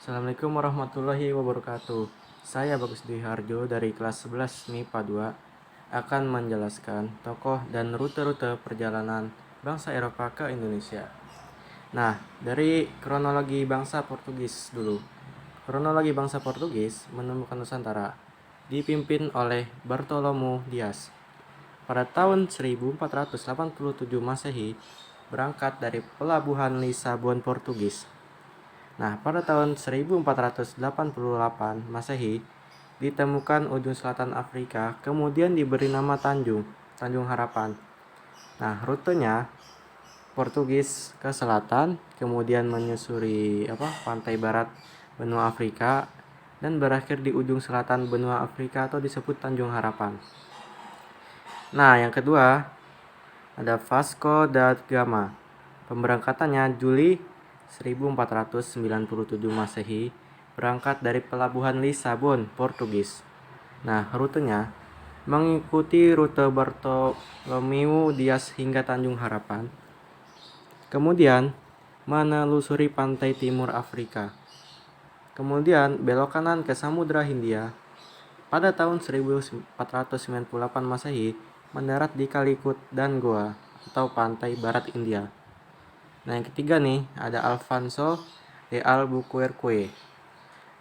Assalamualaikum warahmatullahi wabarakatuh. Saya Bagus Dwi Harjo dari kelas 11 MIPA 2 akan menjelaskan tokoh dan rute-rute perjalanan bangsa Eropa ke Indonesia. Nah, dari kronologi bangsa Portugis dulu. Kronologi bangsa Portugis menemukan Nusantara dipimpin oleh Bartolomeu Dias. Pada tahun 1487 Masehi, berangkat dari pelabuhan Lisabon Portugis. Nah, pada tahun 1488 Masehi, ditemukan ujung selatan Afrika, kemudian diberi nama Tanjung Harapan. Nah, rutenya Portugis ke selatan, kemudian menyusuri pantai barat benua Afrika dan berakhir di ujung selatan benua Afrika atau disebut Tanjung Harapan. Nah, yang kedua ada Vasco da Gama. Pemberangkatannya Juli 1497 Masehi, berangkat dari pelabuhan Lisabon, Portugis. Nah, rutenya mengikuti rute Bartolomeu Dias hingga Tanjung Harapan. Kemudian menelusuri pantai timur Afrika. Kemudian belok kanan ke Samudra Hindia. Pada tahun 1498 Masehi, mendarat di Calicut dan Goa atau pantai barat India. Nah, yang ketiga nih ada Alfonso de Albuquerque.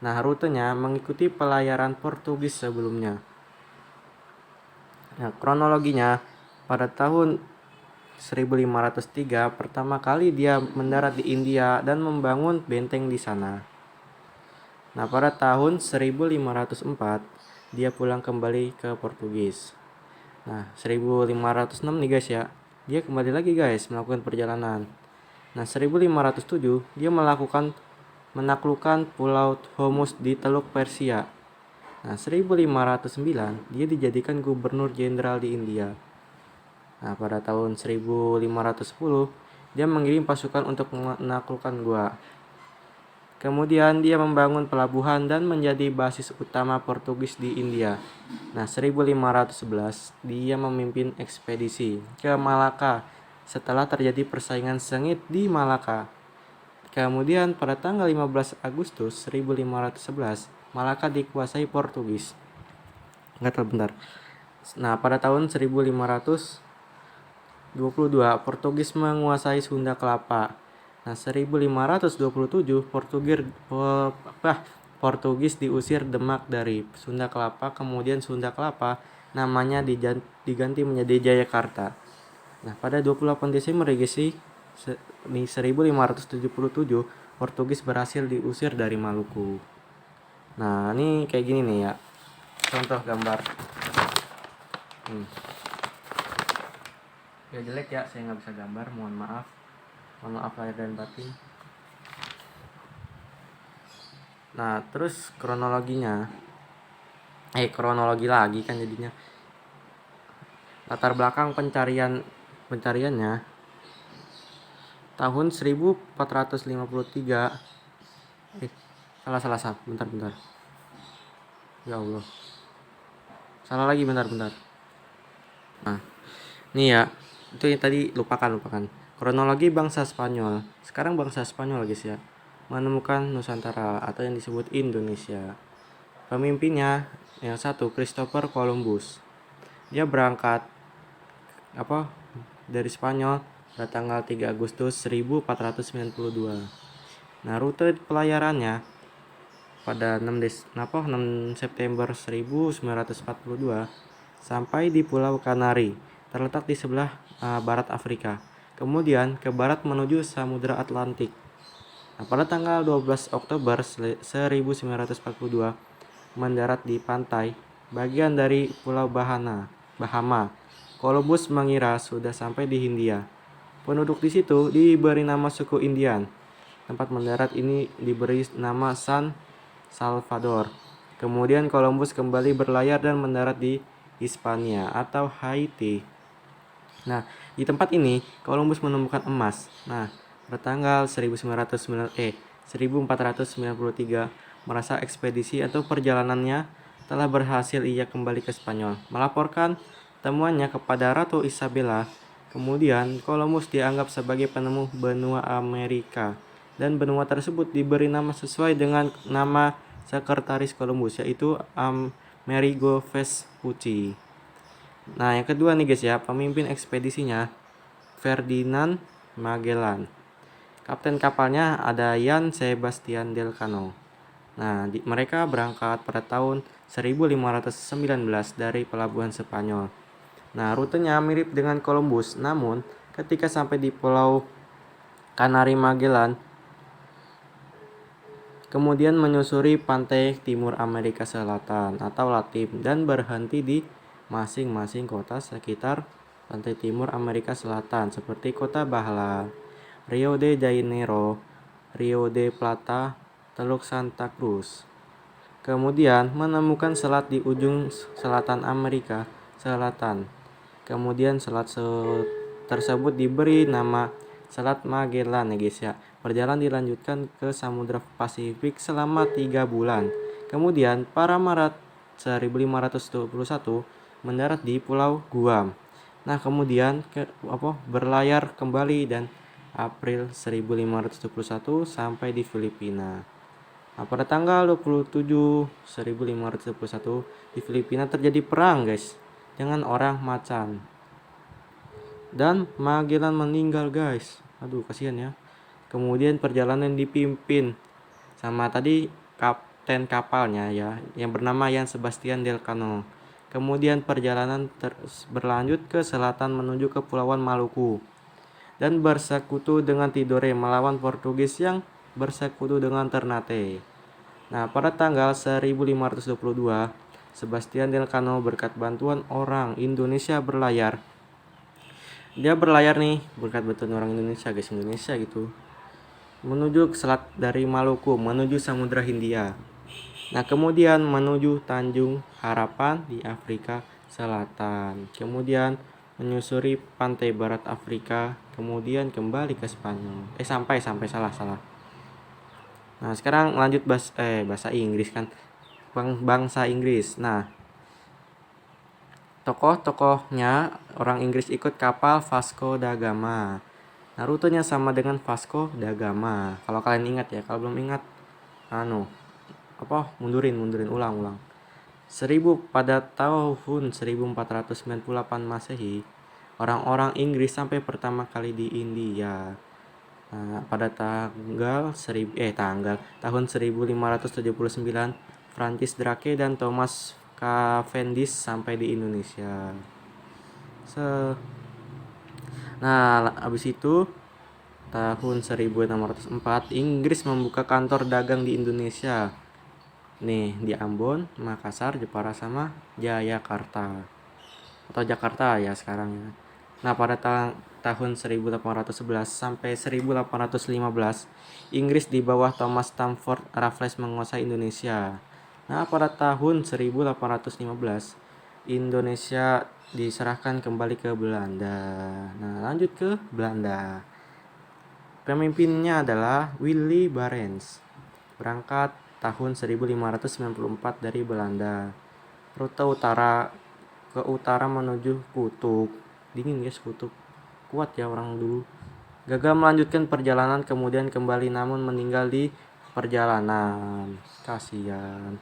Nah, rutenya mengikuti pelayaran Portugis sebelumnya. Nah, kronologinya pada tahun 1503 pertama kali dia mendarat di India dan membangun benteng di sana. Nah, pada tahun 1504 dia pulang kembali ke Portugis. Nah, 1506 nih guys ya. Dia kembali lagi guys melakukan perjalanan. Nah, 1507 dia menaklukkan Pulau Homus di Teluk Persia. Nah, 1509 dia dijadikan gubernur jenderal di India. Nah, pada tahun 1510 dia mengirim pasukan untuk menaklukkan Goa. Kemudian dia membangun pelabuhan dan menjadi basis utama Portugis di India. Nah, 1511 dia memimpin ekspedisi ke Malaka setelah terjadi persaingan sengit di Malaka. Kemudian pada tanggal 15 Agustus 1511, Malaka dikuasai Portugis. Bentar. Nah, pada tahun 1522 Portugis menguasai Sunda Kelapa. Nah, 1527 Portugis diusir Demak dari Sunda Kelapa, kemudian Sunda Kelapa namanya diganti menjadi Jayakarta. Nah, pada 28 Desember 1577 Portugis berhasil diusir dari Maluku. Nah, ini kayak gini nih ya. Contoh gambar. Ya jelek ya, saya nggak bisa gambar, mohon maaf lahir dan batin. Nah, terus kronologi lagi kan jadinya. Latar belakang pencariannya tahun 1453. Salah. Bentar. Ya Allah. Salah lagi, bentar. Nah, ini ya. Itu yang tadi lupakan. Kronologi bangsa Spanyol. Sekarang bangsa Spanyol guys ya. Menemukan Nusantara atau yang disebut Indonesia. Pemimpinnya yang satu Christopher Columbus. Dia berangkat dari Spanyol pada tanggal 3 Agustus 1492. Nah, rute pelayarannya pada 6 September 1942 sampai di Pulau Kanari, terletak di sebelah barat Afrika. Kemudian ke barat menuju Samudra Atlantik. Nah, pada tanggal 12 Oktober 1942 mendarat di pantai bagian dari Pulau Bahama. Columbus mengira sudah sampai di Hindia. Penduduk di situ diberi nama suku Indian. Tempat mendarat ini diberi nama San Salvador. Kemudian Columbus kembali berlayar dan mendarat di Hispania atau Haiti. Nah, di tempat ini Columbus menemukan emas. Nah, pada tanggal 1493 merasa ekspedisi atau perjalanannya telah berhasil, ia kembali ke Spanyol, melaporkan temuannya kepada Ratu Isabella. Kemudian Columbus dianggap sebagai penemu benua Amerika dan benua tersebut diberi nama sesuai dengan nama sekretaris Columbus, yaitu Amerigo Vespucci. Nah, yang kedua nih guys ya, pemimpin ekspedisinya Ferdinand Magellan. Kapten kapalnya ada Jan Sebastian Elcano. Nah, mereka berangkat pada tahun 1519 dari pelabuhan Spanyol. Nah, rutenya mirip dengan Columbus, namun ketika sampai di Pulau Kanari, Magellan kemudian menyusuri pantai timur Amerika Selatan atau Latim dan berhenti di masing-masing kota sekitar pantai timur Amerika Selatan seperti Kota Bahla, Rio de Janeiro, Rio de Plata, Teluk Santa Cruz. Kemudian menemukan selat di ujung selatan Amerika Selatan. Kemudian selat tersebut diberi nama Selat Magellan ya guys ya. Perjalanan dilanjutkan ke Samudra Pasifik selama 3 bulan. Kemudian pada Maret 1521 mendarat di Pulau Guam. Nah, kemudian berlayar kembali dan April 1521 sampai di Filipina. Nah, pada tanggal 27 1521 di Filipina terjadi perang guys dengan orang Macan. Dan Magellan meninggal guys. Aduh, kasihan ya. Kemudian perjalanan dipimpin sama tadi kapten kapalnya ya, yang bernama Jan Sebastian Elcano. Kemudian perjalanan berlanjut ke selatan menuju Kepulauan Maluku dan bersekutu dengan Tidore melawan Portugis yang bersekutu dengan Ternate. Nah, pada tanggal 1522, Sebastian Elcano berkat bantuan orang Indonesia berlayar. Dia berlayar nih berkat bantuan orang Indonesia guys, Indonesia gitu. Menuju ke selat dari Maluku, menuju Samudra Hindia. Nah, kemudian menuju Tanjung Harapan di Afrika Selatan. Kemudian menyusuri pantai barat Afrika, kemudian kembali ke Spanyol. Sampai salah. Nah, sekarang lanjut bahasa Inggris kan. Bangsa Inggris. Nah, tokoh-tokohnya orang Inggris ikut kapal Vasco da Gama. Nah, rutenya sama dengan Vasco da Gama. Kalau kalian ingat ya, kalau belum ingat mundurin ulang. Pada tahun 1498 Masehi, orang-orang Inggris sampai pertama kali di India. Nah, pada tahun 1579 Francis Drake dan Thomas Cavendish sampai di Indonesia. Nah, habis itu tahun 1604 Inggris membuka kantor dagang di Indonesia. Nih, di Ambon, Makassar, Jepara sama Jayakarta. Atau Jakarta ya sekarang ya. Nah, pada tahun 1811 sampai 1815 Inggris di bawah Thomas Stamford Raffles menguasai Indonesia. Nah, pada tahun 1815 Indonesia diserahkan kembali ke Belanda. Nah, lanjut ke Belanda. Pemimpinnya adalah Willy Barents. Berangkat tahun 1594 dari Belanda. Rute ke utara menuju kutub. Dingin guys, kutub. Kuat ya orang dulu. Gagal melanjutkan perjalanan kemudian kembali namun meninggal di perjalanan. Kasihan.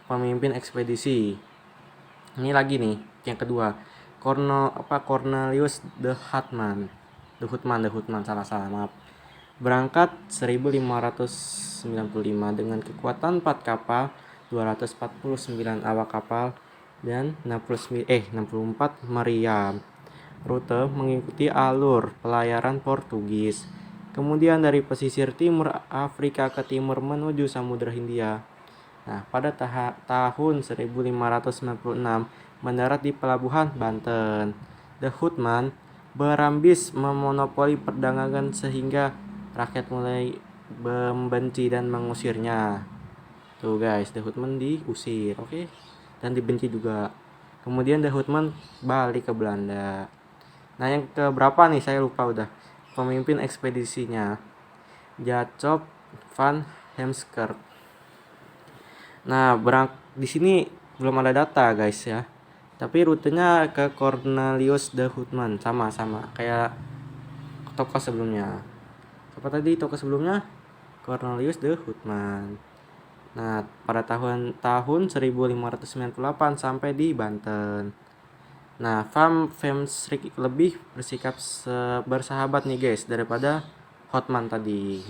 Pemimpin ekspedisi. Ini lagi nih, yang kedua. Cornelius de Houtman, salah maaf. Berangkat 1595 dengan kekuatan 4 kapal, 249 awak kapal dan 64 meriam. Rute mengikuti alur pelayaran Portugis. Kemudian dari pesisir timur Afrika ke timur menuju Samudra Hindia. Nah, pada tahun 1596 mendarat di pelabuhan Banten. De Houtman berambis memonopoli perdagangan sehingga rakyat mulai membenci dan mengusirnya. Tuh guys, De Houtman diusir, oke? Dan dibenci juga. Kemudian De Houtman balik ke Belanda. Nah, yang keberapa nih saya lupa udah. Pemimpin ekspedisinya Jacob van Heemskerck. Nah, di sini belum ada data guys ya. Tapi rutenya ke Cornelius de Houtman sama kayak toko sebelumnya. Apa tadi toko sebelumnya? Cornelius de Houtman. Nah, pada tahun 1598 sampai di Banten. Nah, Van Heemskerck lebih bersikap bersahabat nih guys daripada Houtman tadi.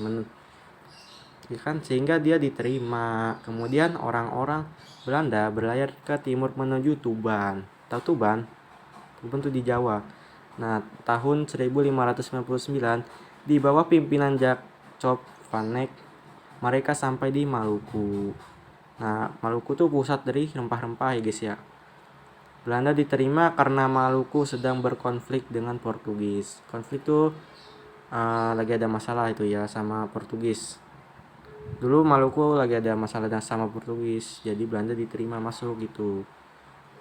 Kan sehingga dia diterima. Kemudian orang-orang Belanda berlayar ke timur menuju Tuban. Tahu Tuban? Tuban tuh di Jawa. Nah, tahun 1599 di bawah pimpinan Jacob van Eyck mereka sampai di Maluku. Nah, Maluku tuh pusat dari rempah-rempah ya guys ya. Belanda diterima karena Maluku sedang berkonflik dengan Portugis. Konflik tuh lagi ada masalah itu ya sama Portugis. Dulu Maluku lagi ada masalah sama Portugis, jadi Belanda diterima masuk gitu.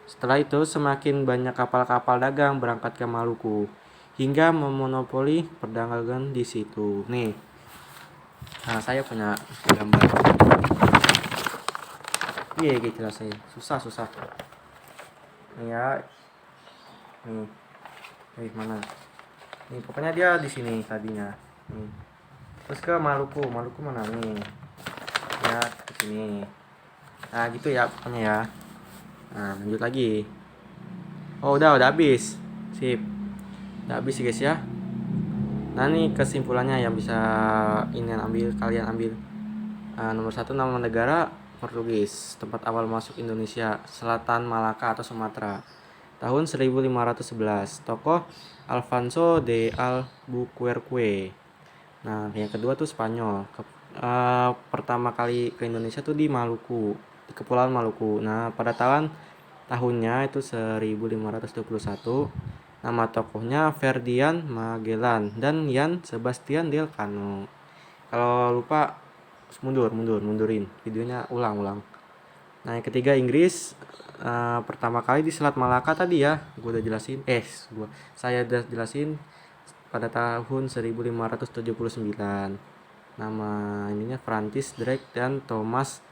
Setelah itu semakin banyak kapal-kapal dagang berangkat ke Maluku hingga memonopoli perdagangan di situ. Nih, nah saya punya gambar. Iya, gitu lah saya. Susah. Nih ya, nih mana? Nih pokoknya dia di sini tadinya. Nih. Terus ke Maluku mana nih? Ya ke sini. Nah gitu ya pokoknya ya. Nah lanjut lagi. Oh udah habis. Sip. Udah habis guys ya. Nah ini kesimpulannya yang bisa kalian ambil. Nomor 1, nama negara Portugis, tempat awal masuk Indonesia, Selatan Malaka atau Sumatera. Tahun 1511, tokoh Alfonso de Albuquerque. Nah, yang kedua tuh Spanyol. Pertama kali ke Indonesia tuh di Maluku, di Kepulauan Maluku. Nah, pada tahunnya itu 1521. Nama tokohnya Ferdinand Magellan dan Jan Sebastian Elcano. Kalau lupa mundurin videonya, ulang. Nah, yang ketiga Inggris. Pertama kali di Selat Malaka tadi ya, saya udah jelasin pada tahun 1579. Nama ininya Francis Drake dan Thomas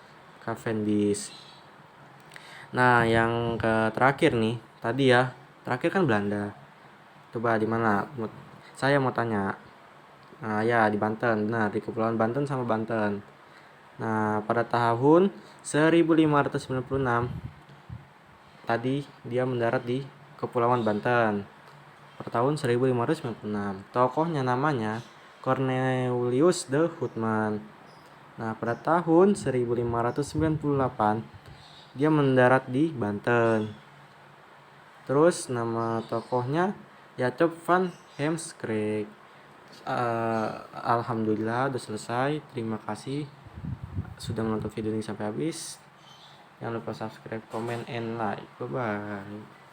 Cavendish. Nah, yang terakhir nih, tadi ya, terakhir kan Belanda. Coba di mana? Saya mau tanya. Nah, ya di Banten. Nah, di Kepulauan Banten sama Banten. Nah, pada tahun 1596 tadi dia mendarat di Kepulauan Banten. Pada tahun 1596. Tokohnya namanya Cornelius de Houtman. Nah, pada tahun 1598 dia mendarat di Banten. Terus nama tokohnya Jacob van Heemskerck. Alhamdulillah udah selesai. Terima kasih sudah menonton video ini sampai habis. Jangan lupa subscribe, comment, and like. Bye bye.